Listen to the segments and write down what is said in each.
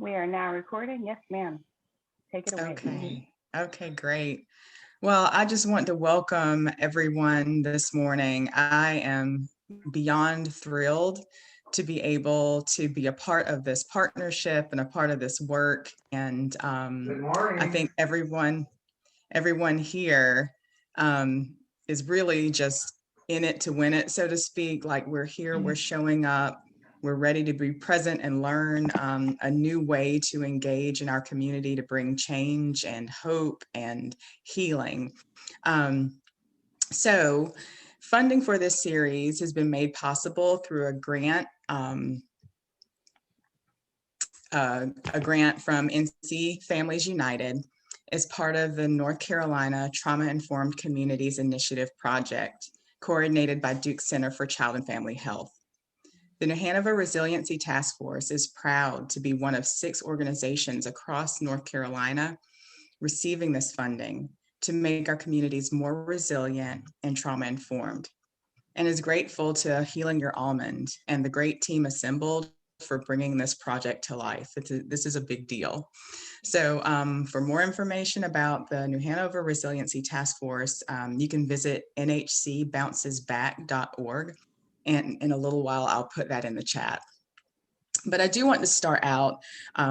We are now recording. Yes, ma'am. Take it away. Okay. Okay, great. Well, I just want to welcome everyone this morning. I am beyond thrilled to be able to be a part of this partnership and a part of this work. And Good I morning. think everyone here is really just in it to win it, so to speak. Like we're here, we're showing up, we're ready to be present and learn a new way to engage in our community to bring change and hope and healing. Um, so funding for this series has been made possible through a grant from NC Families United as part of the North Carolina Trauma Informed Communities Initiative project, coordinated by Duke Center for Child and Family Health. The New Hanover Resiliency Task Force is proud to be one of 6 organizations across North Carolina receiving this funding to make our communities more resilient and trauma informed, and is grateful to Healing Your Almond and the great team assembled for bringing this project to life. This is a big deal. So for more information about the New Hanover Resiliency Task Force, you can visit nhcbouncesback.org. And in a little while, I'll put that in the chat. But I do want to start out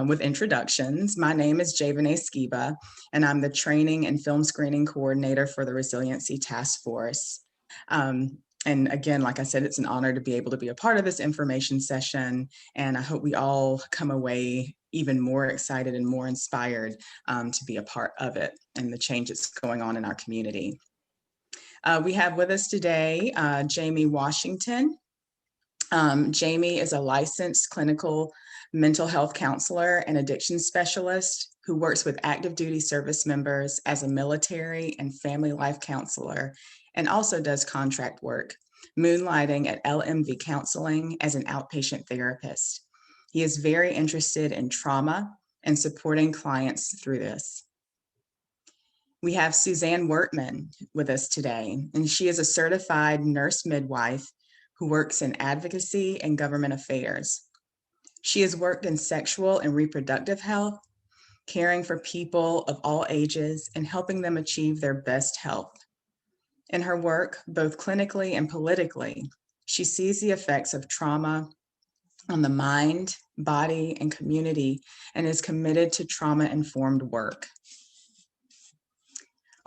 with introductions. My name is Javane Skiba, and I'm the Training and Film Screening Coordinator for the Resiliency Task Force. And again, like I said, it's an honor to be able to be a part of this information session, and I hope we all come away even more excited and more inspired to be a part of it and the change that's going on in our community. We have with us today Jamie Washington. Jamie is a licensed clinical mental health counselor and addiction specialist who works with active duty service members as a military and family life counselor, and also does contract work, moonlighting at LMV Counseling as an outpatient therapist. He is very interested in trauma and supporting clients through this. We have Suzanne Wertman with us today, and she is a certified nurse midwife who works in advocacy and government affairs. She has worked in sexual and reproductive health, caring for people of all ages and helping them achieve their best health. In her work, both clinically and politically, she sees the effects of trauma on the mind, body, and community, and is committed to trauma-informed work.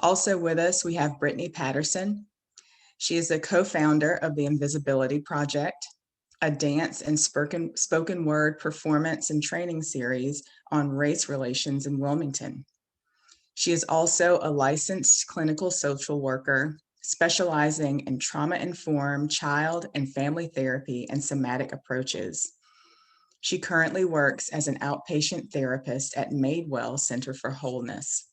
Also with us, we have Brittany Patterson. She is the co-founder of the Invisibility Project, a dance and spoken word performance and training series on race relations in Wilmington. She is also a licensed clinical social worker specializing in trauma-informed child and family therapy and somatic approaches. She currently works as an outpatient therapist at Madewell Center for Wholeness.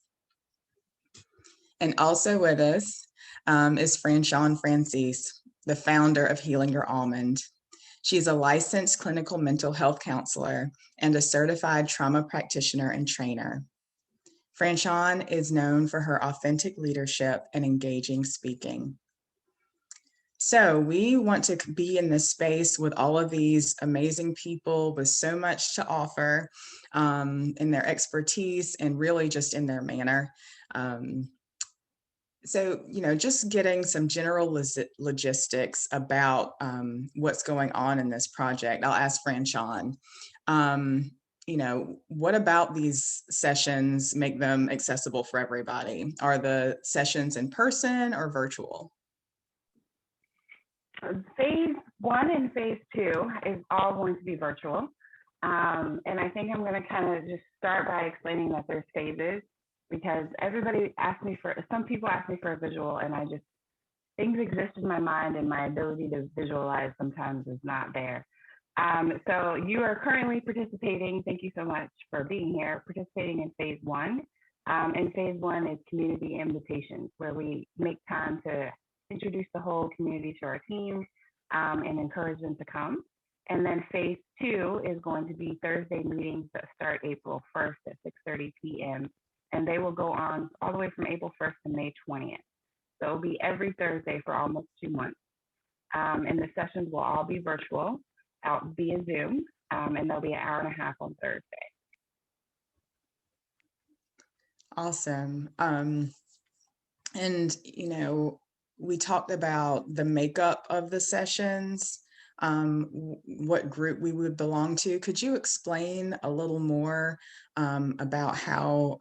And also with us is Franchon Francis, the founder of Healing Your Almond. She's a licensed clinical mental health counselor and a certified trauma practitioner and trainer. Franchon is known for her authentic leadership and engaging speaking. So we want to be in this space with all of these amazing people with so much to offer in their expertise and really just in their manner. So, just getting some general logistics about what's going on in this project. I'll ask Franchon, what about these sessions make them accessible for everybody? Are the sessions in person or virtual? Phase 1 and phase 2 is all going to be virtual. And I think I'm going to kind of just start by explaining that there's phases, because some people ask me for a visual, and things exist in my mind and my ability to visualize sometimes is not there. So you are currently participating, thank you so much for being here, participating in phase 1. And phase 1 is community invitations, where we make time to introduce the whole community to our team and encourage them to come. And then phase 2 is going to be Thursday meetings that start April 1st at 6:30 p.m. And they will go on all the way from April 1st to May 20th. So it'll be every Thursday for almost 2 months. And the sessions will all be virtual, out via Zoom, and they'll be an hour and a half on Thursday. Awesome. And, we talked about the makeup of the sessions, what group we would belong to. Could you explain a little more about how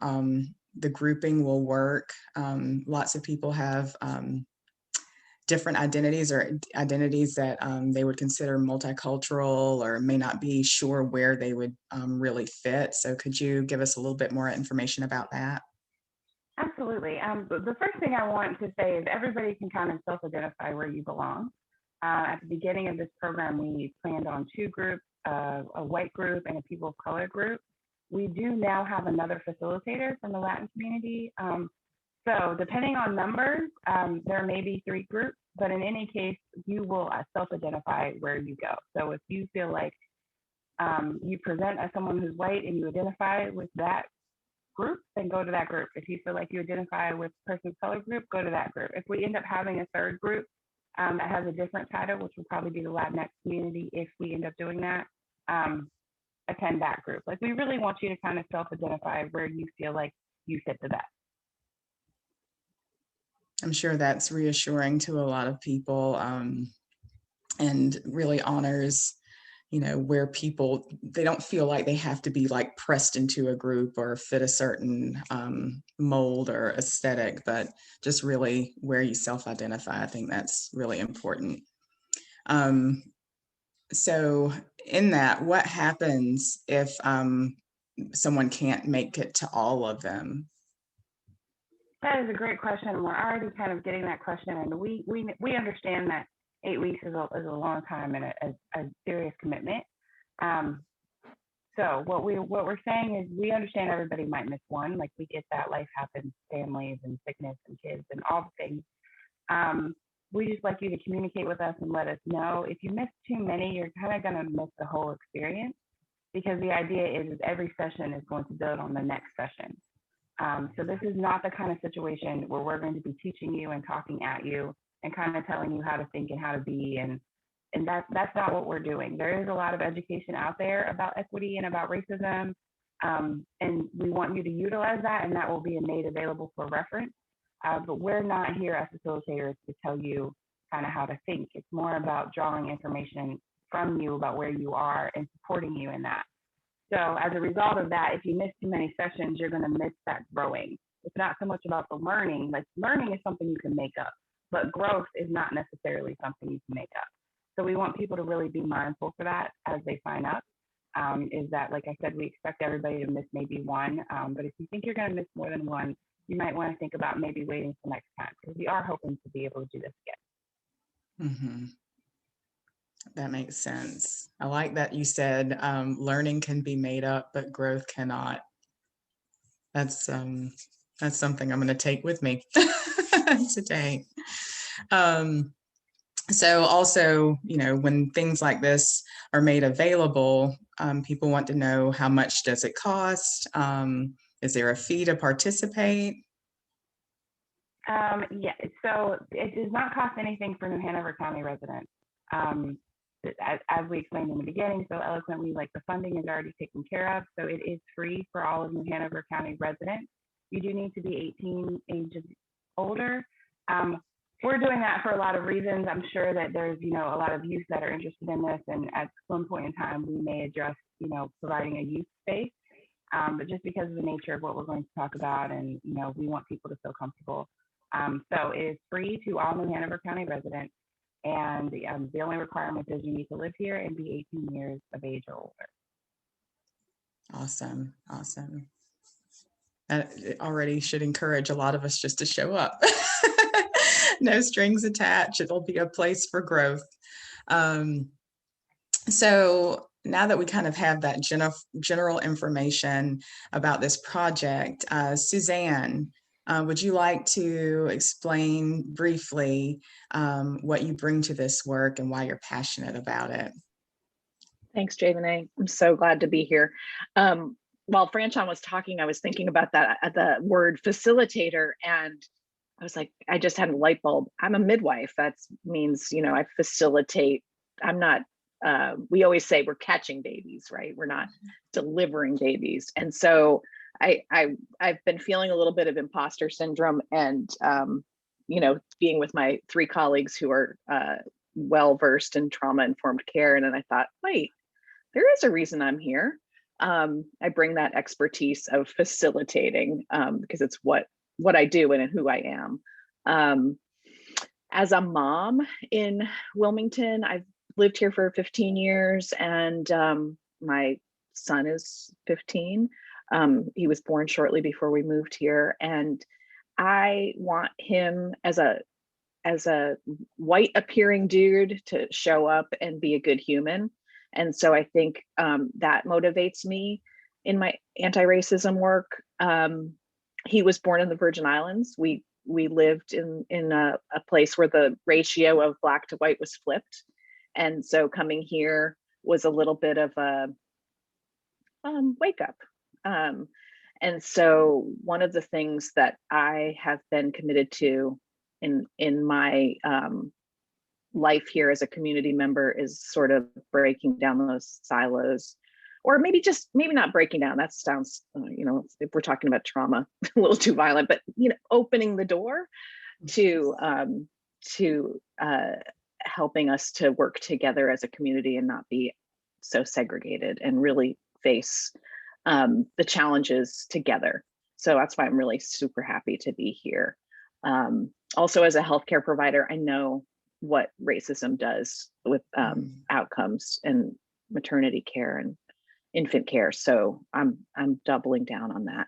the grouping will work? Lots of people have different identities or identities that they would consider multicultural or may not be sure where they would really fit. So could you give us a little bit more information about that? Absolutely. The first thing I want to say is everybody can kind of self-identify where you belong. At the beginning of this program, we planned on two groups, a white group and a people of color group. We do now have another facilitator from the Latin community. So depending on numbers, there may be three groups, but in any case, you will self-identify where you go. So if you feel like you present as someone who's white and you identify with that group, then go to that group. If you feel like you identify with person of color group, go to that group. If we end up having a third group that has a different title, which will probably be the Latinx community, if we end up doing that, attend that group. Like, we really want you to kind of self-identify where you feel like you fit the best. I'm sure that's reassuring to a lot of people, and really honors, where people, they don't feel like they have to be like pressed into a group or fit a certain mold or aesthetic, but just really where you self-identify. I think that's really important. So in that, what happens if someone can't make it to all of them? That is a great question. We're already kind of getting that question, and we understand that 8 weeks is a long time and a serious commitment. So what we're saying is we understand everybody might miss one. Like, we get that, life happens, families and sickness and kids and all the things. We just like you to communicate with us and let us know. If you miss too many, you're kind of going to miss the whole experience, because the idea is every session is going to build on the next session. So this is not the kind of situation where we're going to be teaching you and talking at you and kind of telling you how to think and how to be. And that's not what we're doing. There is a lot of education out there about equity and about racism. And we want you to utilize that, and that will be made available for reference. But we're not here as facilitators to tell you kind of how to think. It's more about drawing information from you about where you are and supporting you in that. So as a result of that, if you miss too many sessions, you're going to miss that growing. It's not so much about the learning. Like, learning is something you can make up, but growth is not necessarily something you can make up. So we want people to really be mindful for that as they sign up. Is that, like I said, we expect everybody to miss maybe one. But if you think you're going to miss more than one, you might want to think about maybe waiting till next time, because we are hoping to be able to do this again. Mm-hmm. That makes sense. I like that you said learning can be made up, but growth cannot. That's something I'm going to take with me today. So also, when things like this are made available, people want to know, how much does it cost? Is there a fee to participate? Yeah, so it does not cost anything for New Hanover County residents. As we explained in the beginning so eloquently, like, the funding is already taken care of, so it is free for all of New Hanover County residents. You do need to be 18 ages older. We're doing that for a lot of reasons. I'm sure that there's, a lot of youth that are interested in this, and at some point in time, we may address, providing a youth space. But just because of the nature of what we're going to talk about, and, we want people to feel comfortable. So it is free to all New Hanover County residents. And the only requirement is you need to live here and be 18 years of age or older. Awesome. That already should encourage a lot of us just to show up. No strings attached. It'll be a place for growth. So now that we kind of have that general information about this project, Suzanne, would you like to explain briefly what you bring to this work and why you're passionate about it? Thanks, Javonne. I'm so glad to be here. While Franchon was talking, I was thinking about the word facilitator, and I was like, I just had a light bulb. I'm a midwife. That means, I facilitate. I'm not, we always say we're catching babies, right? We're not delivering babies. And so I've been feeling a little bit of imposter syndrome, and you know, being with my three colleagues who are well versed in trauma informed care, and then I thought, wait, there is a reason I'm here. I bring that expertise of facilitating because it's what I do and who I am. As a mom in Wilmington, I've lived here for 15 years, and my son is 15. He was born shortly before we moved here, and I want him as a white appearing dude to show up and be a good human. And so I think that motivates me in my anti-racism work. He was born in the Virgin Islands. We lived in a place where the ratio of Black to white was flipped. And so coming here was a little bit of a wake up. And so one of the things that I have been committed to in my life here as a community member is sort of breaking down those silos, or maybe not breaking down. That sounds, you know, if we're talking about trauma, a little too violent, but, you know, opening the door to helping us to work together as a community and not be so segregated and really face the challenges together. So that's why I'm really super happy to be here. Also, as a healthcare provider, I know what racism does with outcomes and maternity care and infant care. So I'm doubling down on that.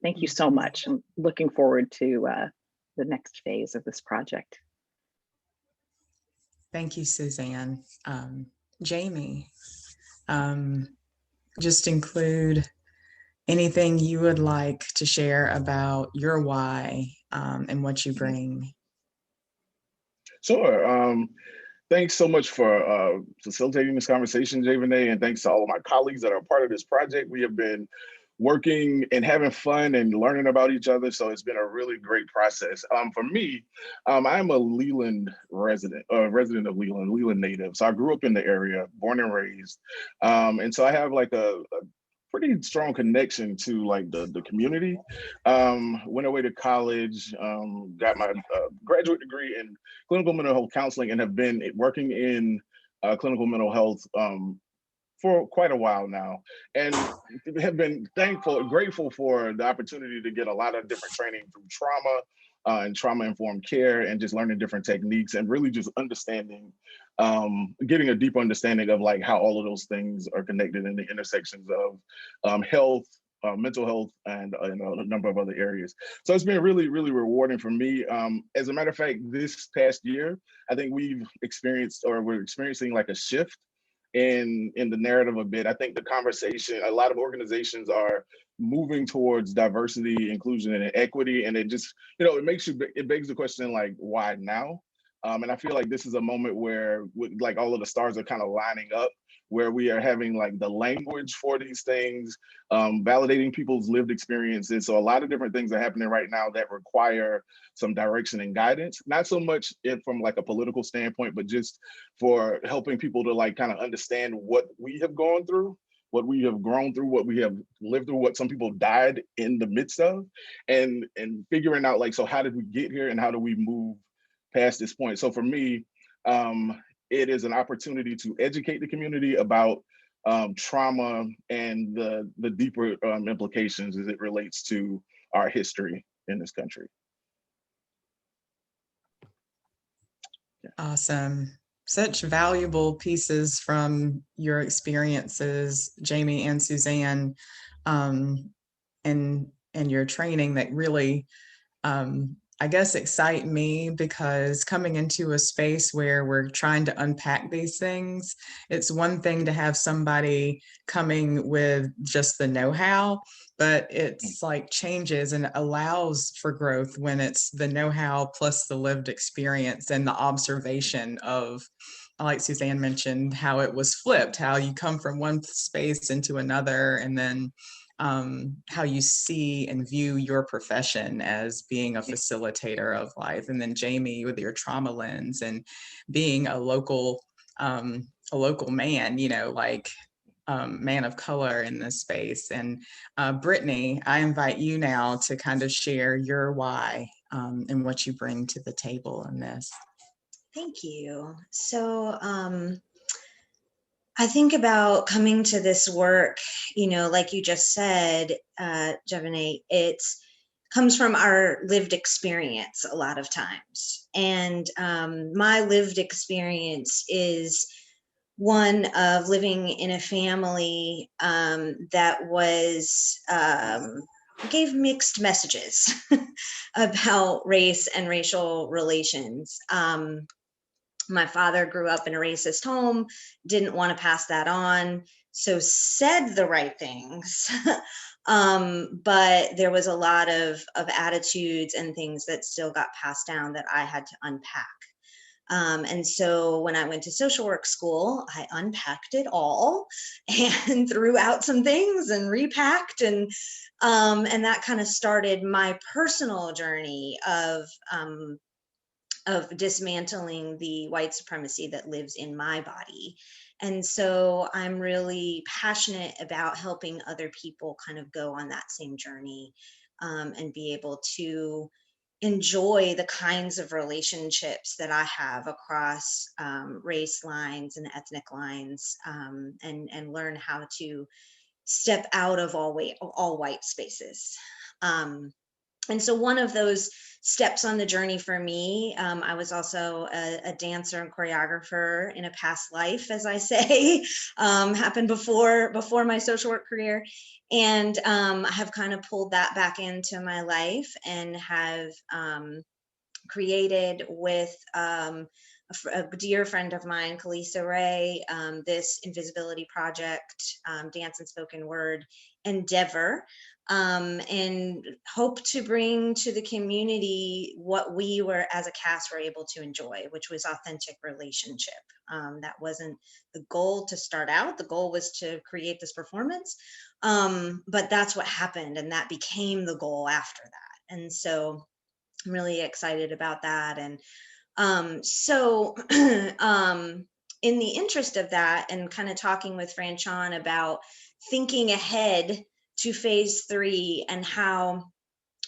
Thank you so much. I'm looking forward to the next phase of this project. Thank you, Suzanne. Jamie, just include anything you would like to share about your why and what you bring. Sure. Thanks so much for facilitating this conversation, Javonay, and thanks to all of my colleagues that are part of this project. We have been working and having fun and learning about each other, so it's been a really great process. For me, I'm a Leland resident of Leland native. So I grew up in the area, born and raised, and so I have like a pretty strong connection to like the community. Went away to college, got my graduate degree in clinical mental health counseling, and have been working in clinical mental health for quite a while now, and have been grateful for the opportunity to get a lot of different training through trauma and trauma-informed care, and just learning different techniques, and really just understanding, getting a deep understanding of like how all of those things are connected in the intersections of health, mental health, and a number of other areas. So it's been really, really rewarding for me. As a matter of fact, this past year, I think we're experiencing like a shift in the narrative a bit. I think the conversation, a lot of organizations are moving towards diversity, inclusion, and equity, and it just, it begs the question, like, why now? And I feel like this is a moment where like all of the stars are kind of lining up, where we are having like the language for these things, validating people's lived experiences. So a lot of different things are happening right now that require some direction and guidance, not so much from like a political standpoint, but just for helping people to like kind of understand what we have gone through, what we have grown through, what we have lived through, what some people died in the midst of, and figuring out like, so how did we get here and how do we move past this point? So for me, it is an opportunity to educate the community about trauma and the deeper implications as it relates to our history in this country. Yeah. Awesome. Such valuable pieces from your experiences, Jamie and Suzanne, and your training that really, I guess, excite me, because coming into a space where we're trying to unpack these things, it's one thing to have somebody coming with just the know-how, but it's like changes and allows for growth when it's the know-how plus the lived experience and the observation of, like Suzanne mentioned, how it was flipped, how you come from one space into another, and then how you see and view your profession as being a facilitator of life. And then Jamie, with your trauma lens and being a local man, like man of color in this space. And Brittany, I invite you now to kind of share your why and what you bring to the table in this. Thank you. So I think about coming to this work, like you just said, Jevene, it comes from our lived experience a lot of times. And my lived experience is one of living in a family that was gave mixed messages about race and racial relations. My father grew up in a racist home, didn't want to pass that on, so said the right things. But there was a lot of attitudes and things that still got passed down that I had to unpack. And so when I went to social work school, I unpacked it all and threw out some things and repacked, and that kind of started my personal journey of dismantling the white supremacy that lives in my body. And so I'm really passionate about helping other people kind of go on that same journey and be able to enjoy the kinds of relationships that I have across race lines and ethnic lines, and learn how to step out of all white spaces. And so one of those steps on the journey for me, I was also a dancer and choreographer in a past life, as I say, happened before my social work career. And I have kind of pulled that back into my life and have created with a dear friend of mine, Kalisa Ray, this invisibility project, dance and spoken word endeavor, and hope to bring to the community what we were as a cast were able to enjoy, which was authentic relationship. That wasn't the goal to start out. The goal was to create this performance, but that's what happened, and that became the goal after that. And so I'm really excited about that. And so in the interest of that, and kind of talking with Franchon about thinking ahead to phase 3 and how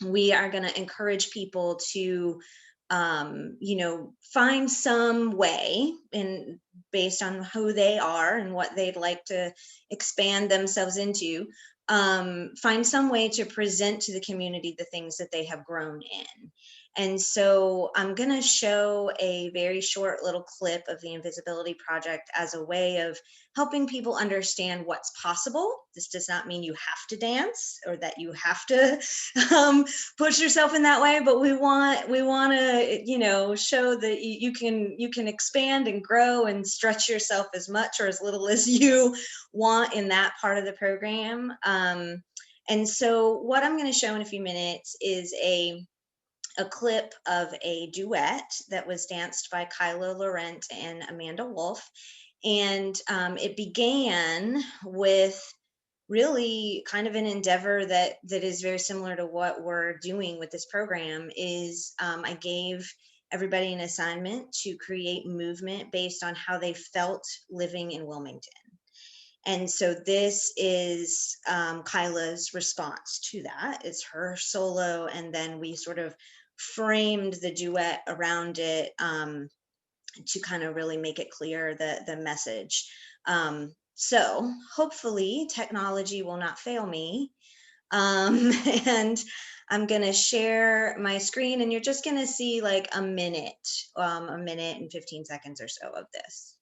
we are going to encourage people to find some way, and based on who they are and what they'd like to expand themselves into, find some way to present to the community the things that they have grown in. And so I'm going to show a very short little clip of the Invisibility Project as a way of helping people understand what's possible. This does not mean you have to dance or that you have to push yourself in that way, but we want to, show that you can expand and grow and stretch yourself as much or as little as you want in that part of the program. And so what I'm going to show in a few minutes is a clip of a duet that was danced by Kyla Laurent and Amanda Wolf. And it began with really kind of an endeavor that is very similar to what we're doing with this program. Is I gave everybody an assignment to create movement based on how they felt living in Wilmington. And so this is Kyla's response to that. It's her solo, and then we sort of framed the duet around it to kind of really make it clear the message. So hopefully technology will not fail me. And I'm going to share my screen, and you're just going to see like a minute and 15 seconds or so of this.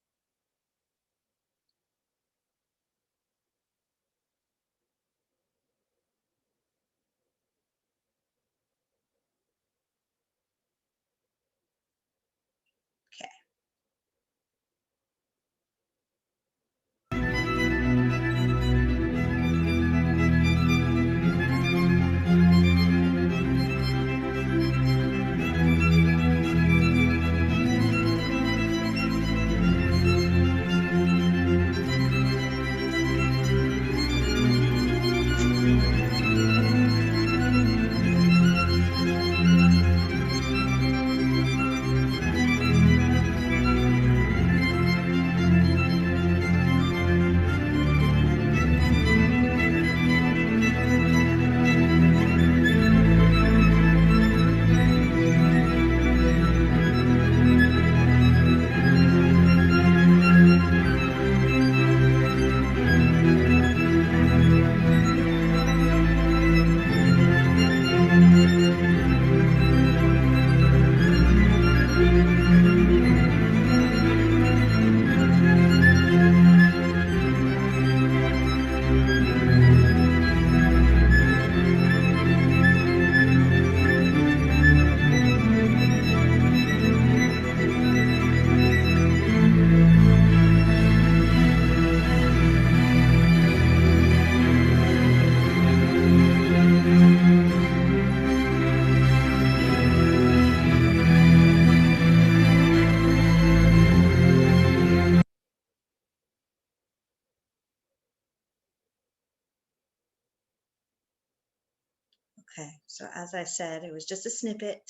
Okay, so as I said, it was just a snippet,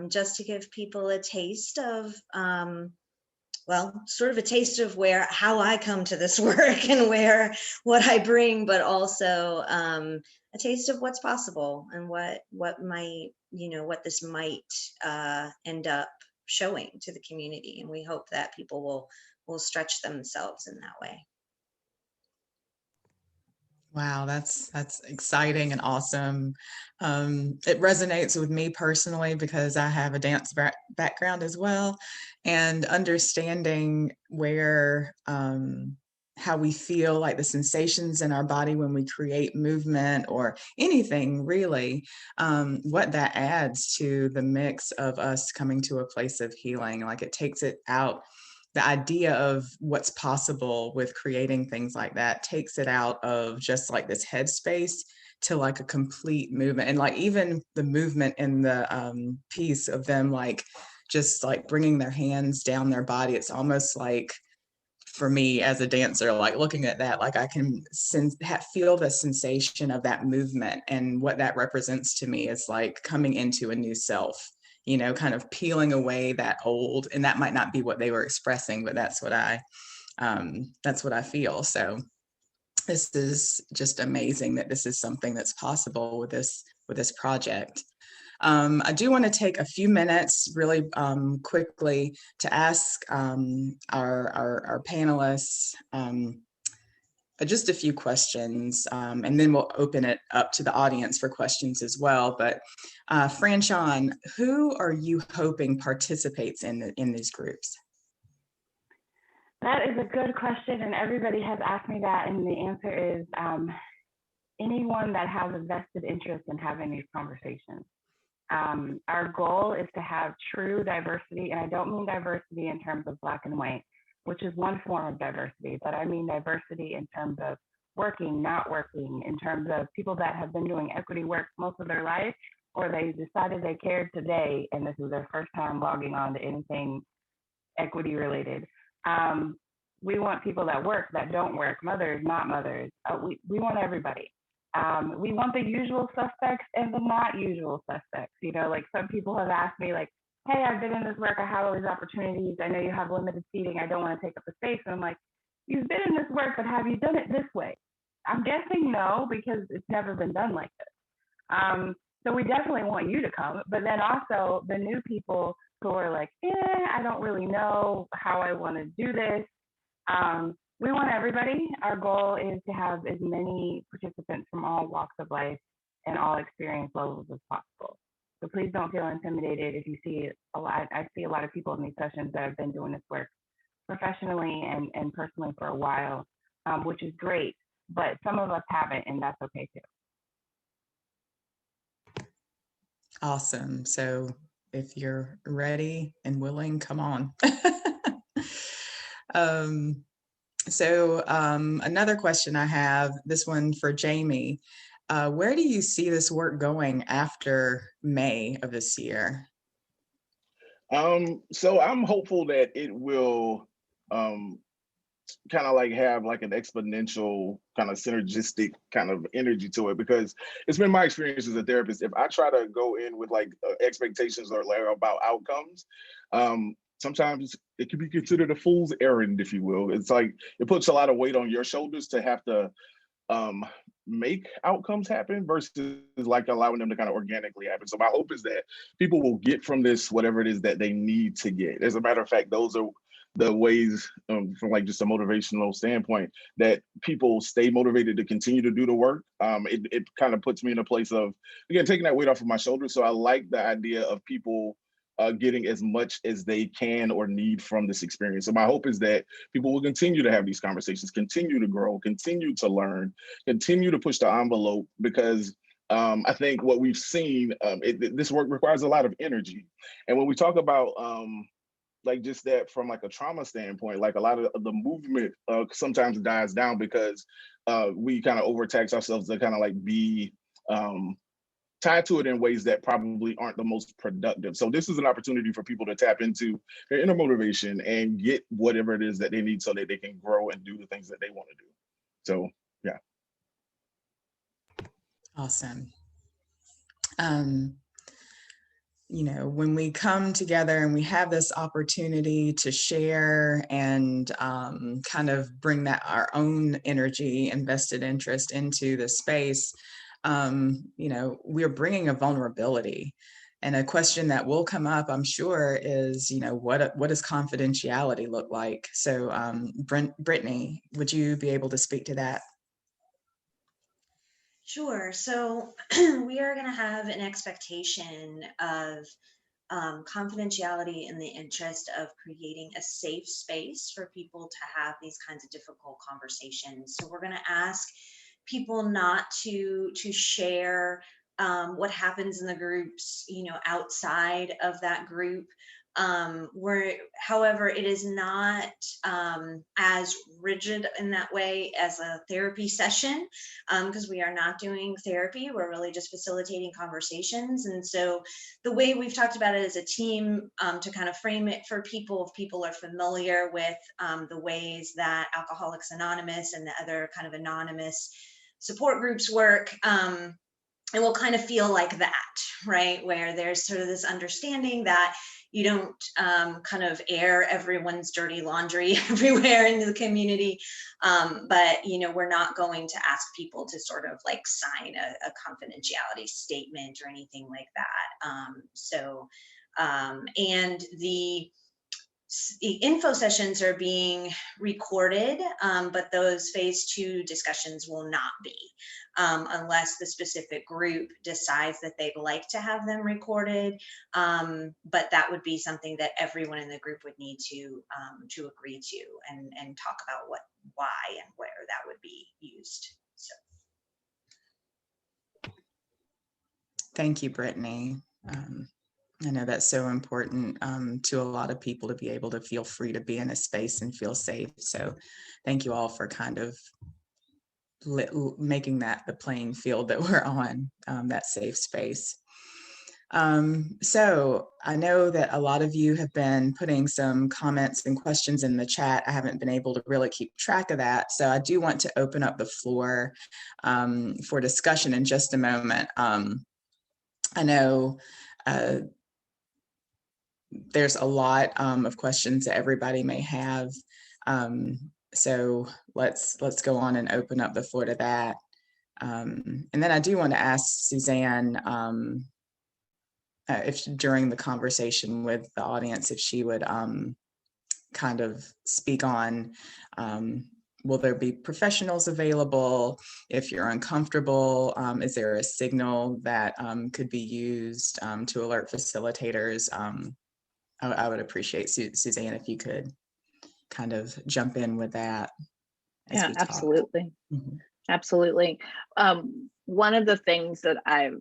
just to give people a taste of, well, sort of a taste of how I come to this work and what I bring, but also a taste of what's possible and what might, what this might end up showing to the community. And we hope that people will stretch themselves in that way. Wow, that's exciting and awesome. It resonates with me personally because I have a dance background as well, and understanding where how we feel, like the sensations in our body when we create movement or anything really, what that adds to the mix of us coming to a place of healing. Like it takes it out. The idea of what's possible with creating things like that takes it out of just like this headspace to like a complete movement. And like even the movement in the piece of them, like just like bringing their hands down their body, it's almost like, for me as a dancer, like looking at that, like I can feel the sensation of that movement, and what that represents to me is like coming into a new self, kind of peeling away that old. And that might not be what they were expressing, but that's what I feel. So this is just amazing that this is something that's possible with this project. I do want to take a few minutes really quickly to ask our panelists just a few questions, and then we'll open it up to the audience for questions as well. But Franchon, who are you hoping participates in these groups? That is a good question, and everybody has asked me that, and the answer is anyone that has a vested interest in having these conversations. Our goal is to have true diversity, and I don't mean diversity in terms of Black and white, which is one form of diversity, but I mean diversity in terms of working, not working, in terms of people that have been doing equity work most of their life, or they decided they cared today, and this is their first time logging on to anything equity related. We want people that work, that don't work, mothers, not mothers. We want everybody. We want the usual suspects and the not usual suspects. Like some people have asked me, like, hey, I've been in this work, I have all these opportunities, I know you have limited seating, I don't want to take up the space. And I'm like, you've been in this work, but have you done it this way? I'm guessing no, because it's never been done like this. So we definitely want you to come, but then also the new people who are like, I don't really know how I want to do this. We want everybody. Our goal is to have as many participants from all walks of life and all experience levels as possible. So please don't feel intimidated if you see a lot. I see a lot of people in these sessions that have been doing this work professionally and personally for a while, which is great, but some of us haven't, and that's okay too. Awesome. So if you're ready and willing, come on. Another question I have, this one for Jamie. Where do you see this work going after May of this year? So I'm hopeful that it will kind of like have like an exponential kind of synergistic kind of energy to it, because it's been my experience as a therapist. If I try to go in with like expectations or like about outcomes, sometimes it can be considered a fool's errand, if you will. It's like it puts a lot of weight on your shoulders to have to make outcomes happen versus like allowing them to kind of organically happen. So my hope is that people will get from this whatever it is that they need to get. As a matter of fact, those are the ways from like just a motivational standpoint that people stay motivated to continue to do the work. It kind of puts me in a place of, again, taking that weight off of my shoulders. So I like the idea of people getting as much as they can or need from this experience. So my hope is that people will continue to have these conversations, continue to grow, continue to learn, continue to push the envelope, because I think what we've seen, this work requires a lot of energy. And when we talk about like just that from like a trauma standpoint, like a lot of the movement sometimes dies down because we kind of overtax ourselves to kind of like be tied to it in ways that probably aren't the most productive. So this is an opportunity for people to tap into their inner motivation and get whatever it is that they need so that they can grow and do the things that they want to do. So, yeah. Awesome. Um, you know, when we come together and we have this opportunity to share and kind of bring that our own energy and vested interest into the space, you know, we're bringing a vulnerability. And a question that will come up, I'm sure, is, you know, what does confidentiality look like? So, Brittany, would you be able to speak to that? Sure. So we are going to have an expectation of confidentiality in the interest of creating a safe space for people to have these kinds of difficult conversations. So we're going to ask people not to share what happens in the groups, you know, outside of that group. However, it is not as rigid in that way as a therapy session, because we are not doing therapy. We're really just facilitating conversations. And so the way we've talked about it as a team, to kind of frame it for people, if people are familiar with the ways that Alcoholics Anonymous and the other kind of anonymous support groups work, it will kind of feel like that, right? Where there's sort of this understanding that you don't kind of air everyone's dirty laundry everywhere in the community. But, you know, we're not going to ask people to sort of like sign a confidentiality statement or anything like that. And the info sessions are being recorded, but those phase 2 discussions will not be, unless the specific group decides that they'd like to have them recorded. But that would be something that everyone in the group would need to agree to and talk about why and where that would be used. So. Thank you, Brittany. I know that's so important to a lot of people to be able to feel free to be in a space and feel safe. So thank you all for kind of making that the playing field that we're on, that safe space. So I know that a lot of you have been putting some comments and questions in the chat. I haven't been able to really keep track of that. So I do want to open up the floor for discussion in just a moment. I know there's a lot of questions that everybody may have. So let's go on and open up the floor to that. And then I do want to ask Suzanne if during the conversation with the audience, if she would kind of speak on, will there be professionals available? If you're uncomfortable, is there a signal that could be used to alert facilitators? I would appreciate, Suzanne, if you could kind of jump in with that. Yeah, absolutely. Mm-hmm. Absolutely. One of the things that I've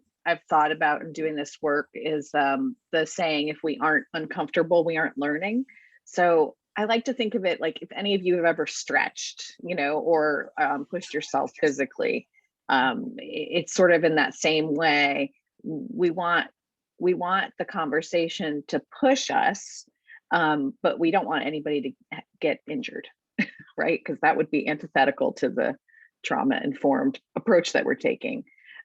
thought about in doing this work is the saying, if we aren't uncomfortable, we aren't learning. So I like to think of it like, if any of you have ever stretched, you know, or pushed yourself physically, it's sort of in that same way. We want the conversation to push us, but we don't want anybody to get injured, right? Because that would be antithetical to the trauma-informed approach that we're taking.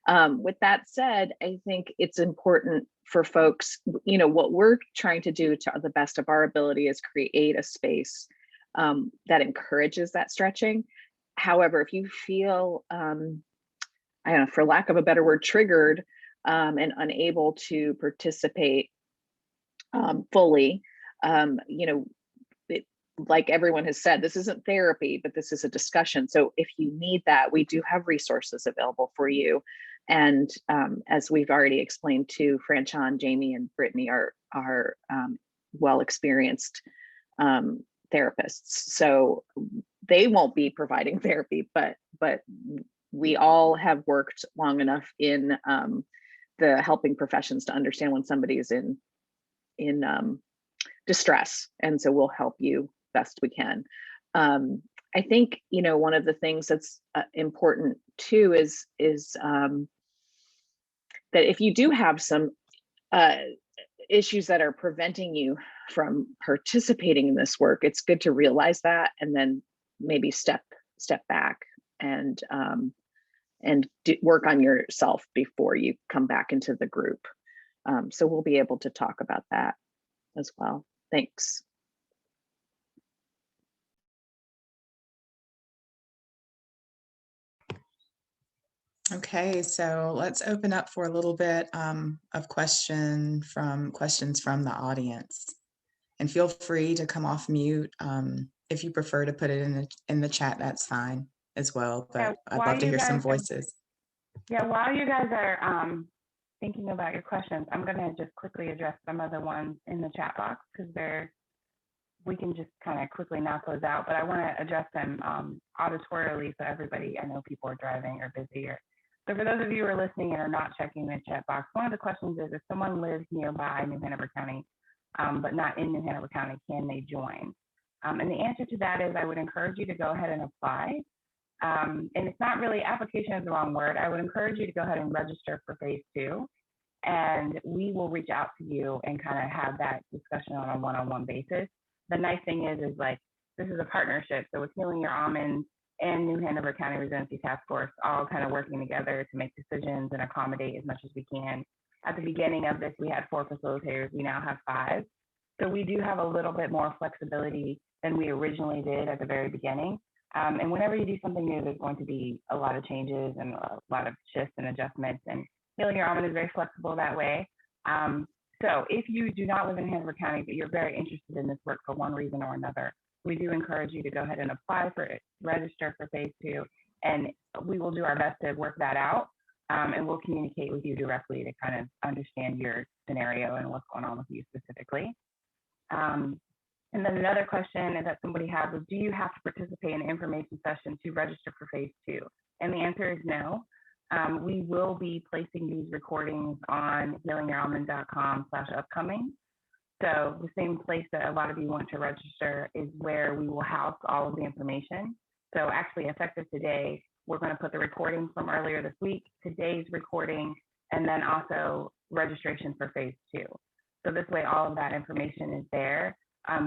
With that said, I think it's important for folks, you know, what we're trying to do to the best of our ability is create a space that encourages that stretching. However, if you feel, I don't know, for lack of a better word, triggered and unable to participate fully, you know, like everyone has said, this isn't therapy, but this is a discussion. So if you need that, we do have resources available for you. And as we've already explained to Franchon, Jamie, and Brittany are well-experienced therapists. So they won't be providing therapy, but we all have worked long enough in the helping professions to understand when somebody is in distress. And so we'll help you best we can. I think, you know, one of the things that's important too is that if you do have some issues that are preventing you from participating in this work, it's good to realize that and then maybe step back and and work on yourself before you come back into the group. So we'll be able to talk about that as well. Thanks. Okay, so let's open up for a little bit of questions from the audience. And feel free to come off mute. If you prefer to put it in the chat, that's fine as well. But Yeah, I'd love to hear some voices. While you guys are thinking about your questions, I'm going to just quickly address some of the ones in the chat box because we can just kind of quickly knock those out. But I want to address them auditorially so everybody, I know people are driving or busy. So for those of you who are listening and are not checking the chat box, one of the questions is if someone lives nearby New Hanover County, but not in New Hanover County, can they join? And the answer to that is I would encourage you to go ahead and apply. And it's not really, application is the wrong word. I would encourage you to go ahead and register for phase 2. And we will reach out to you and kind of have that discussion on a one-on-one basis. The nice thing is like, this is a partnership. So with Healing Your Almonds and New Hanover County Resiliency Task Force, all kind of working together to make decisions and accommodate as much as we can. At the beginning of this, we had 4 facilitators. We now have 5. So we do have a little bit more flexibility than we originally did at the very beginning. And whenever you do something new, there's going to be a lot of changes and a lot of shifts and adjustments. And Healing Your Almond is very flexible that way. So if you do not live in Hanover County, but you're very interested in this work for one reason or another, we do encourage you to go ahead and apply for it, register for phase 2, and we will do our best to work that out. And we'll communicate with you directly to kind of understand your scenario and what's going on with you specifically. And then another question that somebody had was, do you have to participate in an information session to register for phase 2? And the answer is no. We will be placing these recordings on healingyouralmond.com/upcoming. So the same place that a lot of you want to register is where we will house all of the information. So actually effective today, we're going to put the recording from earlier this week, today's recording, and then also registration for phase 2. So this way, all of that information is there.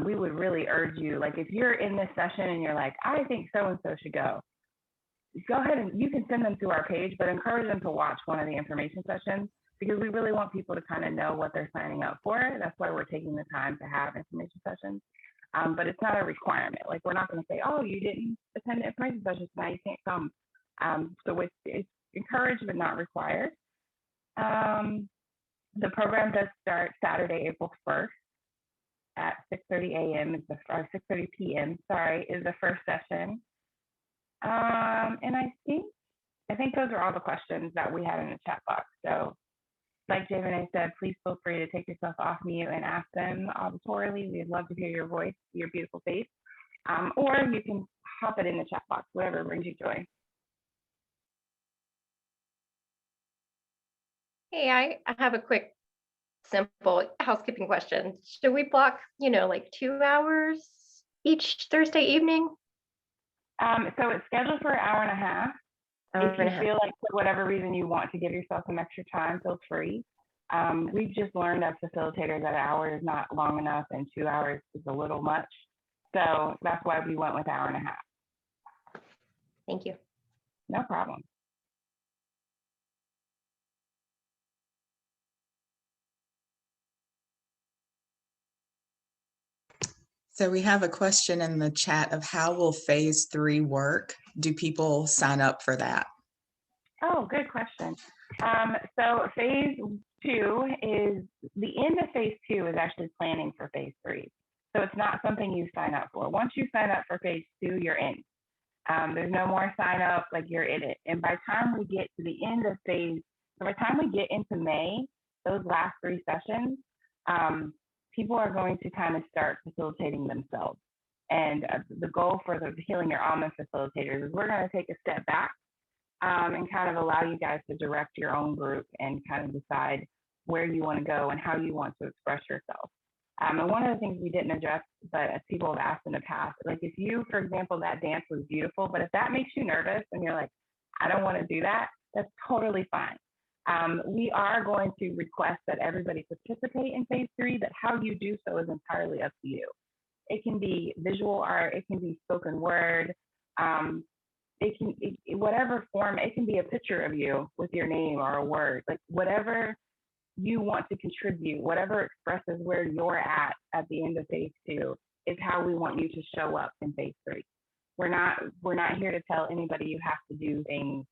We would really urge you, like if you're in this session and you're like, I think so-and-so should go ahead and you can send them to our page, but encourage them to watch one of the information sessions because we really want people to kind of know what they're signing up for. That's why we're taking the time to have information sessions. But it's not a requirement. Like we're not going to say, oh, you didn't attend the information session, so now you can't come. So it's encouraged but not required. The program does start Saturday, April 1st at 6:30 a.m. or 6:30 p.m. Sorry, is the first session. And I think those are all the questions that we had in the chat box. So like Javane said, please feel free to take yourself off mute and ask them auditorily. We'd love to hear your voice, your beautiful face. Or you can hop it in the chat box, whatever brings you joy. Hey, I have a quick, simple housekeeping question. Should we block, like 2 hours each Thursday evening? So it's scheduled for an hour and a half. If you feel like for whatever reason you want to give yourself some extra time, feel free. We've just learned as facilitators that an hour is not long enough and 2 hours is a little much. So that's why we went with an hour and a half. Thank you. No problem. So we have a question in the chat of how will phase 3 work? Do people sign up for that? Oh, good question. So phase 2 is, the end of phase 2 is actually planning for phase 3. So it's not something you sign up for. Once you sign up for phase 2, you're in. There's no more sign up, like you're in it. And by the time we get to the end of phase, so by the time we get into May, those last 3 sessions, people are going to kind of start facilitating themselves. And the goal for the Healing Your Almond facilitators is we're going to take a step back and kind of allow you guys to direct your own group and kind of decide where you want to go and how you want to express yourself. And one of the things we didn't address, but as people have asked in the past, like if you, for example, that dance was beautiful, but if that makes you nervous and you're like, I don't want to do that, that's totally fine. We are going to request that everybody participate in phase 3, but how you do so is entirely up to you. It can be visual art, it can be spoken word. whatever form, it can be a picture of you with your name or a word, like whatever you want to contribute, whatever expresses where you're at the end of phase 2 is how we want you to show up in phase 3. We're not here to tell anybody you have to do things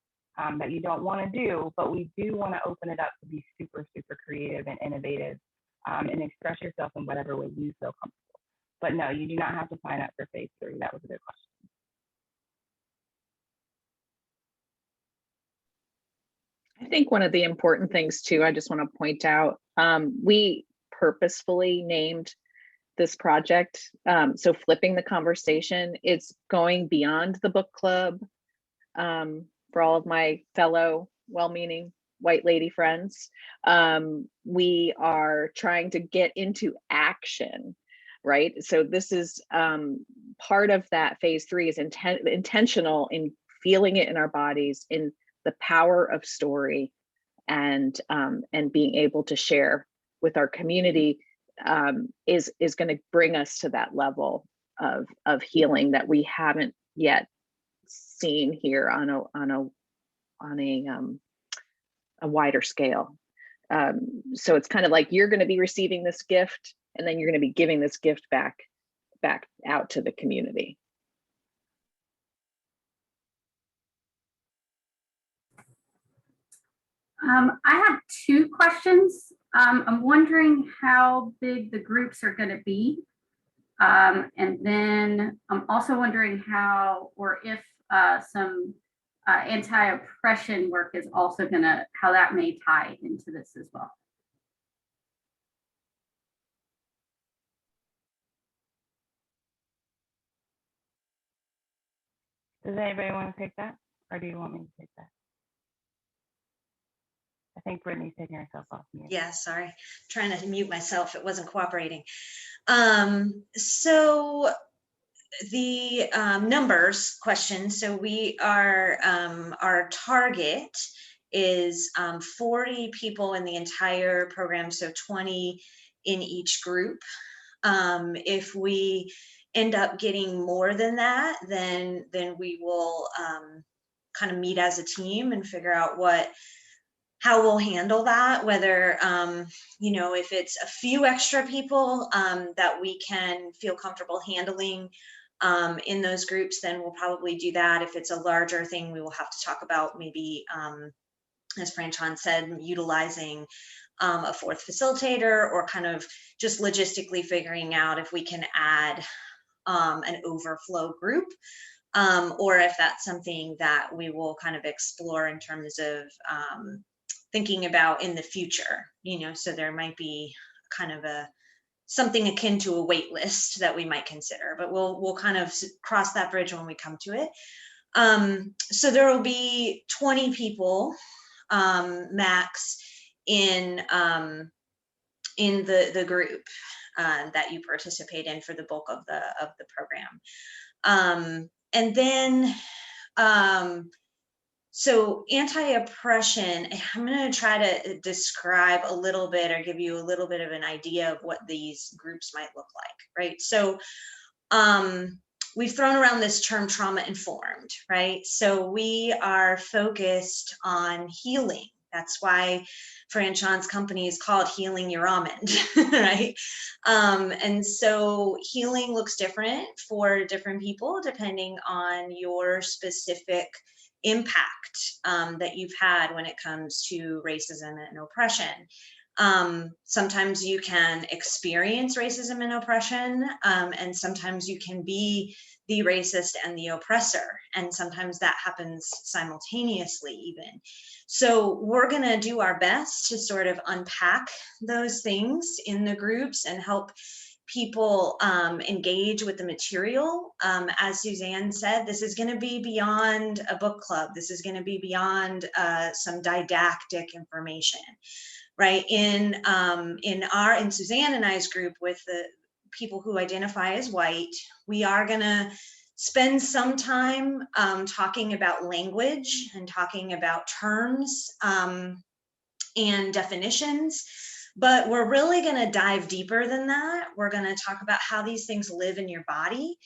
that you don't want to do, but we do want to open it up to be super, super creative and innovative and express yourself in whatever way you feel comfortable. But no, you do not have to sign up for phase 3. That was a good question. I think one of the important things too, I just want to point out, we purposefully named this project. So flipping the conversation, it's going beyond the book club. For all of my fellow well-meaning white lady friends, we are trying to get into action, right? So this is part of that phase 3 is intentional in feeling it in our bodies, in the power of story, and being able to share with our community is going to bring us to that level of healing that we haven't yet seen here on a wider scale. So it's kind of like you're going to be receiving this gift, and then you're going to be giving this gift back out to the community. I have 2 questions. I'm wondering how big the groups are going to be. And then I'm also wondering how or if some anti-oppression work is also how that may tie into this as well. Does anybody want to take that? Or do you want me to take that? I think Brittany's taking herself off mute. Yeah, sorry. Trying to mute myself. It wasn't cooperating. So the numbers question. So we are, our target is 40 people in the entire program. So 20 in each group. If we end up getting more than that, then we will kind of meet as a team and figure out how we'll handle that, whether, if it's a few extra people that we can feel comfortable handling in those groups, then we'll probably do that. If it's a larger thing, we will have to talk about maybe, as Franchon said, utilizing a 4th facilitator, or kind of just logistically figuring out if we can add an overflow group, or if that's something that we will kind of explore in terms of thinking about in the future, so there might be kind of something akin to a wait list that we might consider, but we'll kind of cross that bridge when we come to it. So there will be 20 people max in the group that you participate in for the bulk of the program. And then so anti-oppression, I'm going to try to describe a little bit or give you a little bit of an idea of what these groups might look like, right? So we've thrown around this term trauma informed, right? So we are focused on healing. That's why Franchon's company is called Healing Your Almond, right? And so healing looks different for different people depending on your specific impact that you've had when it comes to racism and oppression. Sometimes you can experience racism and oppression, and sometimes you can be the racist and the oppressor, and sometimes that happens simultaneously even. So we're going to do our best to sort of unpack those things in the groups and help people engage with the material. As Suzanne said, this is going to be beyond a book club. This is going to be beyond some didactic information, right? In Suzanne and I's group with the people who identify as white, we are going to spend some time talking about language and talking about terms and definitions. But we're really going to dive deeper than that. We're going to talk about how these things live in your body,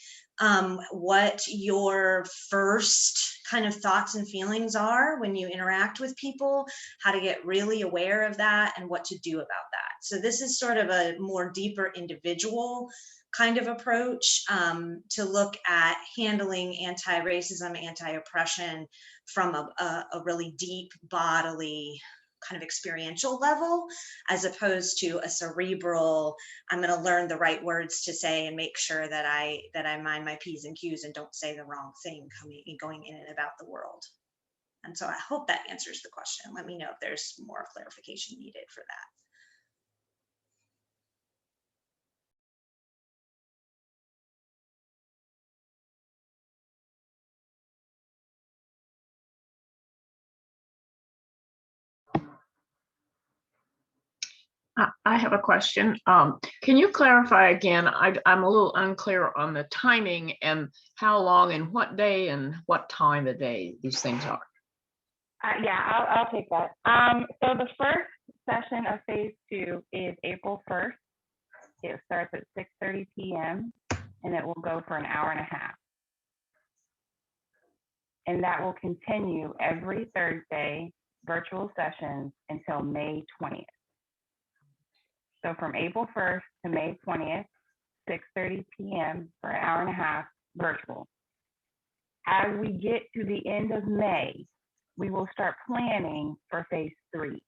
what your first kind of thoughts and feelings are when you interact with people, how to get really aware of that and what to do about that. So this is sort of a more deeper individual kind of approach to look at handling anti-racism, anti-oppression from a really deep bodily kind of experiential level, as opposed to a cerebral, I'm going to learn the right words to say and make sure that I mind my P's and Q's and don't say the wrong thing going in and about the world. And so I hope that answers the question. Let me know if there's more clarification needed for that. I have a question. Can you clarify again? I'm a little unclear on the timing and how long and what day and what time of day these things are. Yeah, I'll take that. So the first session of phase 2 is April 1st. It starts at 6:30 p.m. and it will go for an hour and a half. And that will continue every Thursday, virtual sessions until May 20th. So from April 1st to May 20th, 6:30 p.m. for an hour and a half, virtual. As we get to the end of May, we will start planning for phase 3.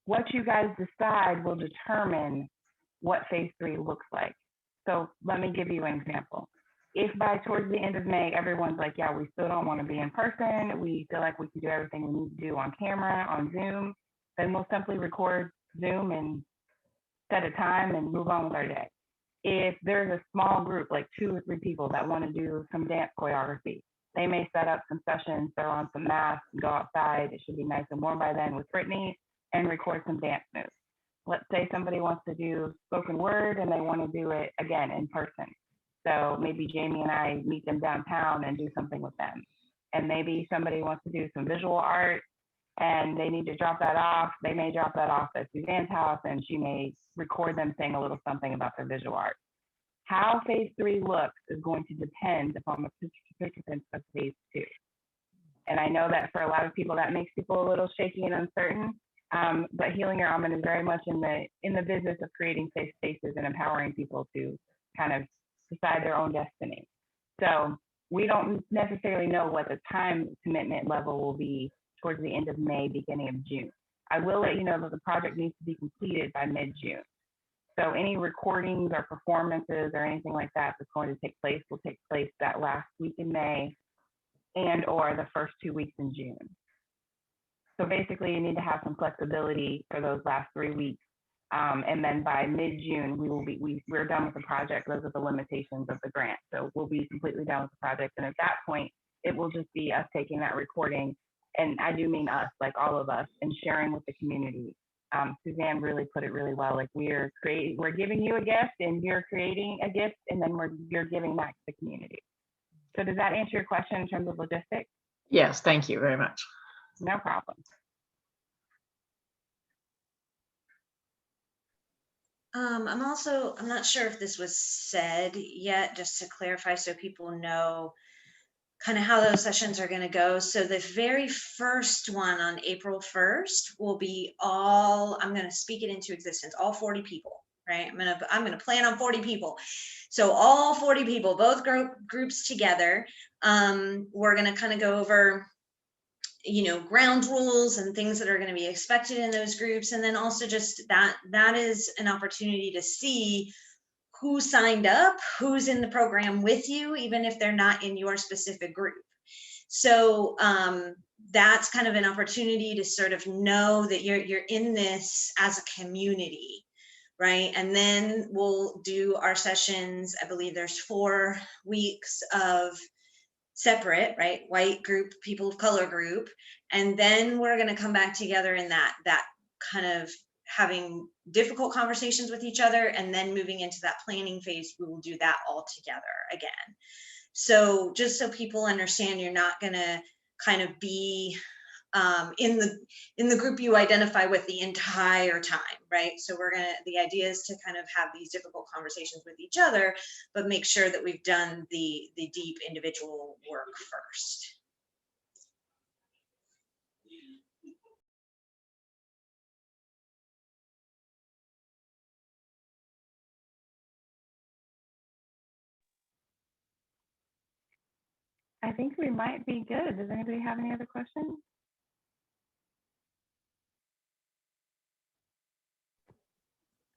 What you guys decide will determine what phase 3 looks like. So let me give you an example. If by towards the end of May, everyone's like, yeah, we still don't want to be in person, we feel like we can do everything we need to do on camera, on Zoom, then we'll simply record Zoom and set a time and move on with our day. If there's a small group, like 2 or 3 people that want to do some dance choreography, they may set up some sessions, throw on some masks, and go outside. It should be nice and warm by then with Brittany, and record some dance moves. Let's say somebody wants to do spoken word and they want to do it again in person. So maybe Jamie and I meet them downtown and do something with them. And maybe somebody wants to do some visual art and they need to drop that off. They may drop that off at Suzanne's house and she may record them saying a little something about their visual art. How phase 3 looks is going to depend upon the participants of phase 2. And I know that for a lot of people, that makes people a little shaky and uncertain. But Healing Your Almond is very much in the business of creating safe spaces and empowering people to kind of decide their own destiny. So we don't necessarily know what the time commitment level will be towards the end of May, beginning of June. I will let you know that the project needs to be completed by mid-June. So any recordings or performances or anything like that that's going to take place will take place that last week in May and or the first 2 weeks in June. So basically you need to have some flexibility for those last 3 weeks. And then by mid-June, we're done with the project. Those are the limitations of the grant. So we'll be completely done with the project. And at that point, it will just be us taking that recording, and I do mean us, like all of us, and sharing with the community. Suzanne really put it really well. Like we're giving you a gift and you're creating a gift, and then you're giving back to the community. So does that answer your question in terms of logistics? Yes, thank you very much. No problem. I'm not sure if this was said yet, just to clarify so people know kind of how those sessions are going to go. So the very first one on April 1st will be I'm going to speak it into existence, all 40 people, right? I'm going to plan on 40 people. So all 40 people, both groups together, we're going to kind of go over, ground rules and things that are going to be expected in those groups. And then also just that is an opportunity to see who signed up, who's in the program with you, even if they're not in your specific group. So that's kind of an opportunity to sort of know that you're in this as a community, right? And then we'll do our sessions. I believe there's 4 weeks of separate, right? White group, people of color group. And then we're going to come back together in that kind of having difficult conversations with each other, and then moving into that planning phase, we will do that all together again. So just so people understand, you're not going to kind of be in the group you identify with the entire time, right? So the idea is to kind of have these difficult conversations with each other, but make sure that we've done the deep individual work first. I think we might be good. Does anybody have any other questions?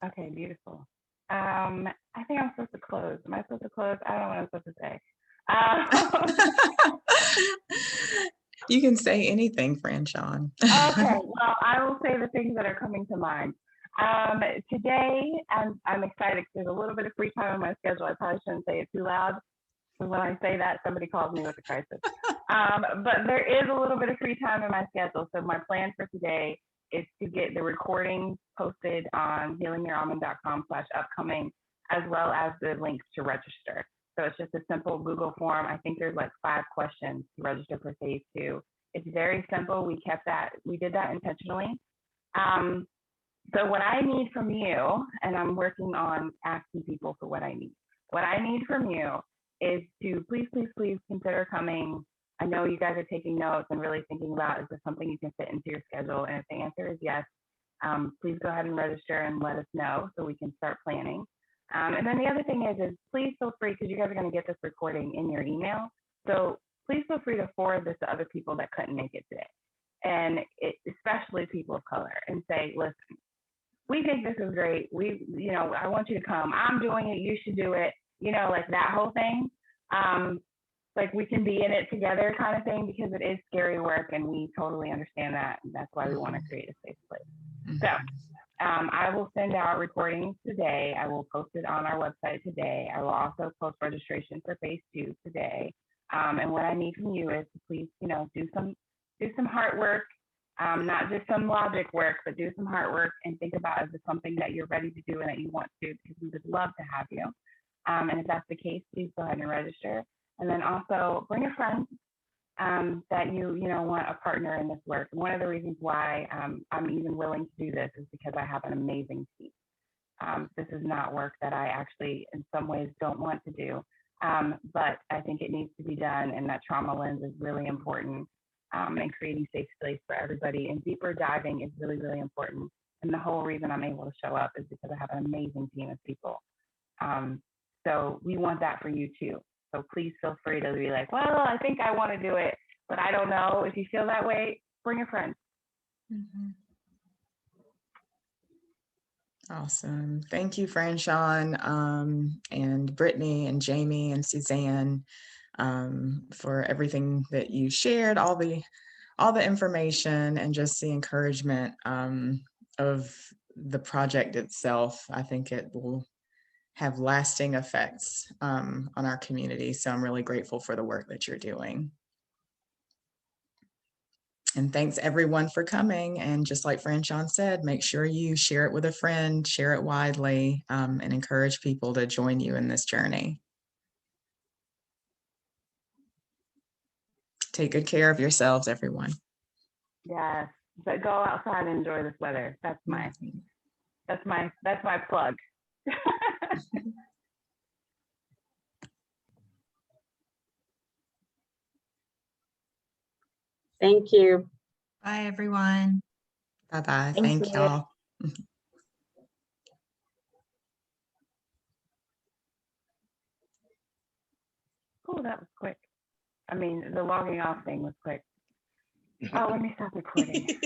Okay, beautiful. I think I'm supposed to close. Am I supposed to close? I don't know what I'm supposed to say. You can say anything, Franchon. Okay, well, I will say the things that are coming to mind. Today, I'm excited because there's a little bit of free time on my schedule. I probably shouldn't say it too loud, because when I say that, somebody calls me with a crisis. But there is a little bit of free time in my schedule. So my plan for today is to get the recording posted on healingyouralmond.com/upcoming, as well as the links to register. So it's just a simple Google form. I think there's like 5 questions to register for phase 2. It's very simple. We did that intentionally. So what I need from you, and I'm working on asking people for what I need. What I need from you is to please, please, please consider coming. I know you guys are taking notes and really thinking about, is this something you can fit into your schedule? And if the answer is yes, please go ahead and register and let us know so we can start planning. And then the other thing is please feel free, because you guys are going to get this recording in your email. So please feel free to forward this to other people that couldn't make it today. And especially people of color, and say, listen, we think this is great. I want you to come. I'm doing it. You should do it. Like that whole thing. Like we can be in it together kind of thing, because it is scary work and we totally understand that. And that's why we want to create a safe place. So I will send out recordings today. I will post it on our website today. I will also post registration for phase 2 today. And what I need from you is to please, do some heart work, not just some logic work, but do some heart work and think about, is it something that you're ready to do and that you want to, because we would love to have you. And if that's the case, please go ahead and register. And then also bring a friend that you want a partner in this work. And one of the reasons why I'm even willing to do this is because I have an amazing team. This is not work that I actually, in some ways, don't want to do, but I think it needs to be done, and that trauma lens is really important, and creating safe space for everybody. And deeper diving is really, really important. And the whole reason I'm able to show up is because I have an amazing team of people. So we want that for you too. So please feel free to be like, well, I think I want to do it, but I don't know. If you feel that way, bring a friend. Awesome. Thank you, Franchon, and Brittany and Jamie and Suzanne, for everything that you shared, all the information, and just the encouragement of the project itself. I think it will have lasting effects on our community. So I'm really grateful for the work that you're doing. And thanks everyone for coming. And just like Franchon said, make sure you share it with a friend, share it widely, and encourage people to join you in this journey. Take good care of yourselves, everyone. Yes, but go outside and enjoy this weather. That's my plug. Thank you. Bye, everyone. Bye-bye. Thank Thank you. y'all. Oh, that was quick. I mean, the logging off thing was quick. Oh, let me stop recording.